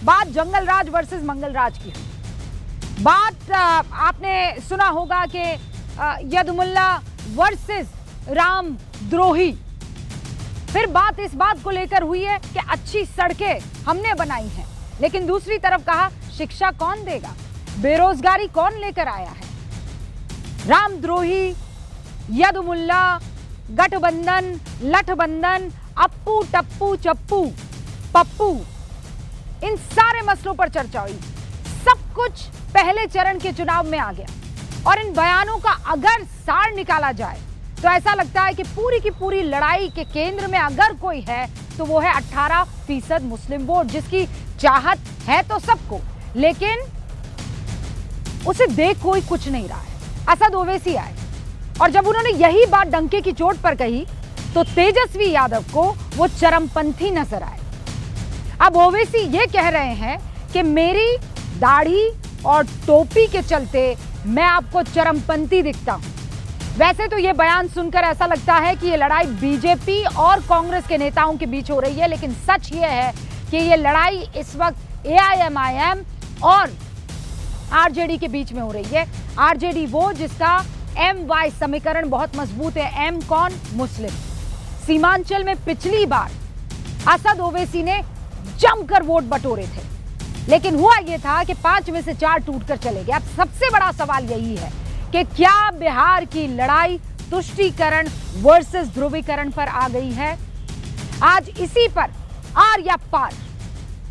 बात जंगलराज वर्सेस मंगलराज की है। बात आपने सुना होगा कि यदमुल्ला वर्सेस रामद्रोही। फिर बात इस बात को लेकर हुई है कि अच्छी सड़कें हमने बनाई हैं, लेकिन दूसरी तरफ कहा शिक्षा कौन देगा, बेरोजगारी कौन लेकर आया है। रामद्रोही, यदमुल्ला, गठबंधन, लठबंधन, अप्पू टप्पू चप्पू पप्पू, इन सारे मसलों पर चर्चा हुई। सब कुछ पहले चरण के चुनाव में आ गया और इन बयानों का अगर सार निकाला जाए तो ऐसा लगता है कि पूरी की पूरी लड़ाई के केंद्र में अगर कोई है तो वो है 18% मुस्लिम वोट, जिसकी चाहत है तो सबको, लेकिन उसे देख कोई कुछ नहीं रहा है। असद ओवैसी आए और जब उन्होंने यही बात डंके की चोट पर कही तो तेजस्वी यादव को वो चरमपंथी नजर आए। अब ओवैसी ये कह रहे हैं कि मेरी दाढ़ी और टोपी के चलते मैं आपको चरमपंथी दिखता हूं। वैसे तो ये बयान सुनकर ऐसा लगता है कि ये लड़ाई बीजेपी और कांग्रेस के नेताओं के बीच हो रही है, लेकिन सच ये है कि ये लड़ाई इस वक्त एआईएमआईएम और आरजेडी के बीच में हो रही है। आरजेडी वो जिसका एम-वाई समीकरण बहुत मजबूत है। एम कौन? मुस्लिम। सीमांचल में पिछली बार असद ओवैसी ने जमकर वोट बटोरे थे, लेकिन हुआ यह था कि 5 में से 4 टूटकर चले गए। अब सबसे बड़ा सवाल यही है कि क्या बिहार की लड़ाई तुष्टीकरण वर्सेस ध्रुवीकरण पर आ गई है? आज इसी पर आर या पार,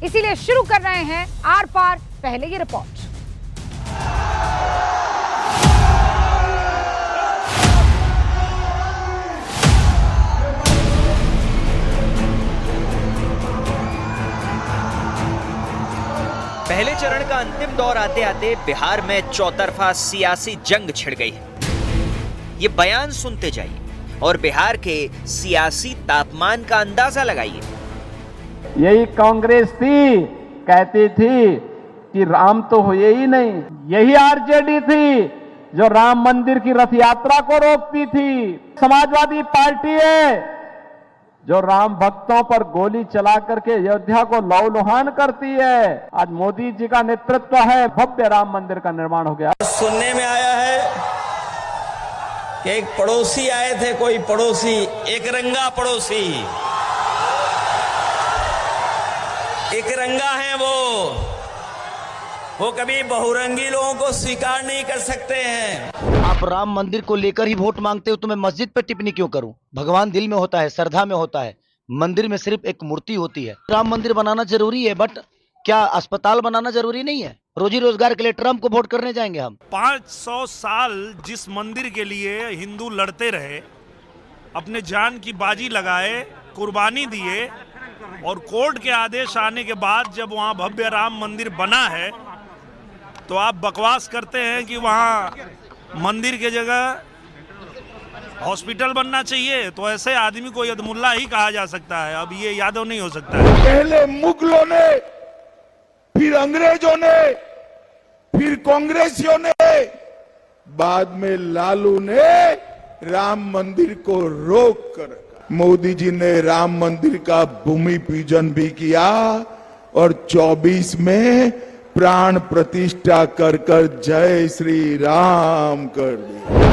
इसीलिए शुरू कर रहे हैं आर पार। पहले ये रिपोर्ट। पहले चरण का अंतिम दौर आते आते बिहार में चौतरफा सियासी जंग छिड़ गई है। ये बयान सुनते जाइए और बिहार के सियासी तापमान का अंदाजा लगाइए। यही कांग्रेस थी, कहती थी कि राम तो हुए ही नहीं। यही आरजेडी थी जो राम मंदिर की रथ यात्रा को रोकती थी। समाजवादी पार्टी है जो राम भक्तों पर गोली चला करके अयोध्या को लौलुहान करती है। आज मोदी जी का नेतृत्व है, भव्य राम मंदिर का निर्माण हो गया। सुनने में आया है कि एक पड़ोसी आए थे, कोई पड़ोसी, एक रंगा पड़ोसी, एक रंगा है वो कभी बहुरंगी लोगों को स्वीकार नहीं कर सकते हैं। आप राम मंदिर को लेकर ही वोट मांगते हो तो मैं मस्जिद पर टिप्पणी क्यों करूं? भगवान दिल में होता है, श्रद्धा में होता है। मंदिर में सिर्फ एक मूर्ति होती है। राम मंदिर बनाना जरूरी है, बट क्या अस्पताल बनाना जरूरी नहीं है? रोजी रोजगार के लिए ट्रम्प को वोट करने जाएंगे हम? 500 साल जिस मंदिर के लिए हिंदू लड़ते रहे, अपने जान की बाजी लगाए, कुर्बानी दिए, और कोर्ट के आदेश आने के बाद जब वहां भव्य राम मंदिर बना है तो आप बकवास करते हैं कि वहां मंदिर के जगह हॉस्पिटल बनना चाहिए। तो ऐसे आदमी को यदमुल्ला ही कहा जा सकता है, अब ये यादव नहीं हो सकता है। पहले मुगलों ने, फिर अंग्रेजों ने, फिर कांग्रेसियों ने, बाद में लालू ने राम मंदिर को रोक कर रखा। मोदी जी ने राम मंदिर का भूमि पूजन भी किया और 24 में प्राण प्रतिष्ठा कर जय श्री राम कर दिया।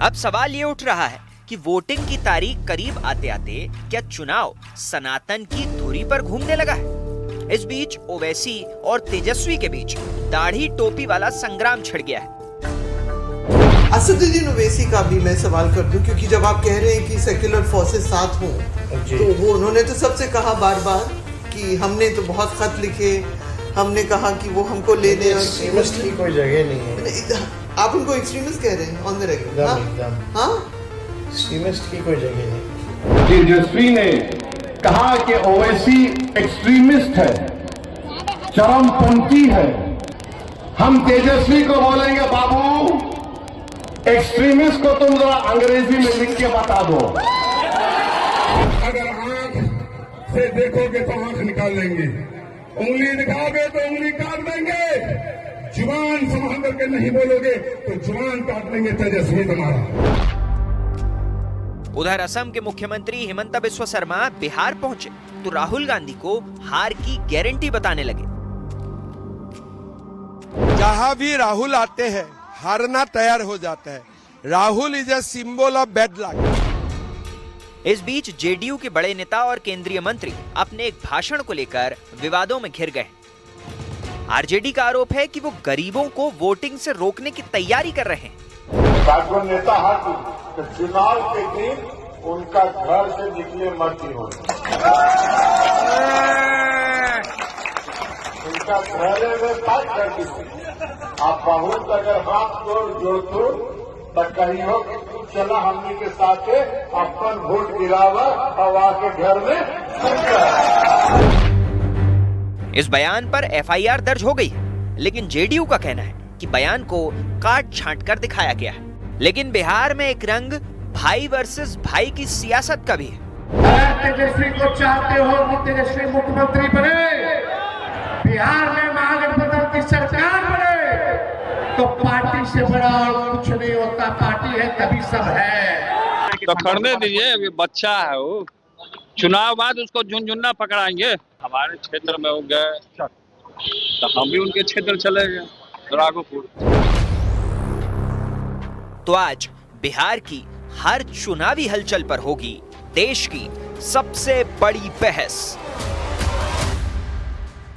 अब सवाल ये उठ रहा है कि वोटिंग की तारीख करीब आते आते क्या चुनाव सनातन की धुरी पर घूमने लगा है? इस बीच ओवैसी और तेजस्वी के बीच दाढ़ी टोपी वाला संग्राम छिड़ गया है। असदुद्दीन ओवैसी का भी मैं सवाल कर दूं, क्योंकि जब आप कह रहे हैं कि सेक्युलर फोर्सेस साथ हों, तो वो उन्होंने तो सबसे कहा बार बार कि हमने तो बहुत खत लिखे, हमने कहा कि वो हमको ले लें। एक्सट्रीमिस्ट की कोई जगह नहीं है। आप उनको एक्सट्रीमिस्ट कह रहे हैं ऑन द रेकॉर्ड? हाँ, एक्सट्रीमिस्ट की कोई जगह नहीं। तेजस्वी ने कहा कि ओवैसी एक्सट्रीमिस्ट है, चरमपंथी है। हम तेजस्वी को बोलेंगे बाबू एक्सट्रीमिस्ट को तुम जरा अंग्रेजी में लिख के बता दो। अगर आंख से देखोगे तो आंख निकाल लेंगे, उंगली दिखाओगे तो उंगली काट देंगे, जुबान संभाल करके नहीं बोलोगे तो जुबान काट देंगे तेजस्वी तुम्हारा। उधर असम के मुख्यमंत्री हिमंता बिस्वा शर्मा बिहार पहुंचे तो राहुल गांधी को हार की गारंटी बताने लगे। जहां भी राहुल आते हैं हारना तैयार हो जाता है। Rahul is a symbol of bad luck. इस बीच जेडीयू के बड़े नेता और केंद्रीय मंत्री अपने एक भाषण को लेकर विवादों में घिर गए। आरजेडी का आरोप है कि वो गरीबों को वोटिंग से रोकने की तैयारी कर रहे हैं। भाजपा नेता हाथी तो चुनाव के दिन उनका घर से निकले मर्जी हो, उनका घरे में बात करती थी। आप बहुत अगर हाथ जोड़ तो कही हो कि तू चला हमने के साथ अपन वोट गिरावा और आके घर में। इस बयान पर एफआईआर दर्ज हो गई है, लेकिन जेडीयू का कहना है कि बयान को काट छांट कर दिखाया गया है। लेकिन बिहार में एक रंग भाई वर्सेस भाई की सियासत का भी है। तेजस्वी को चाहते हो कि तेजस्वी मुख्यमंत्री बने, बिहार में महागठबंधन की सरकार बने, तो पार्टी से बड़ा और कुछ नहीं होता। पार्टी है तभी सब है। तो करने दीजिए, अभी बच्चा है वो। चुनाव बाद उसको झुनझुना पकड़ाएंगे। हमारे क्षेत्र में हो गए तो हम भी उनके क्षेत्र चले गए, राघोपुर। तो आज बिहार की हर चुनावी हलचल पर होगी देश की सबसे बड़ी बहस।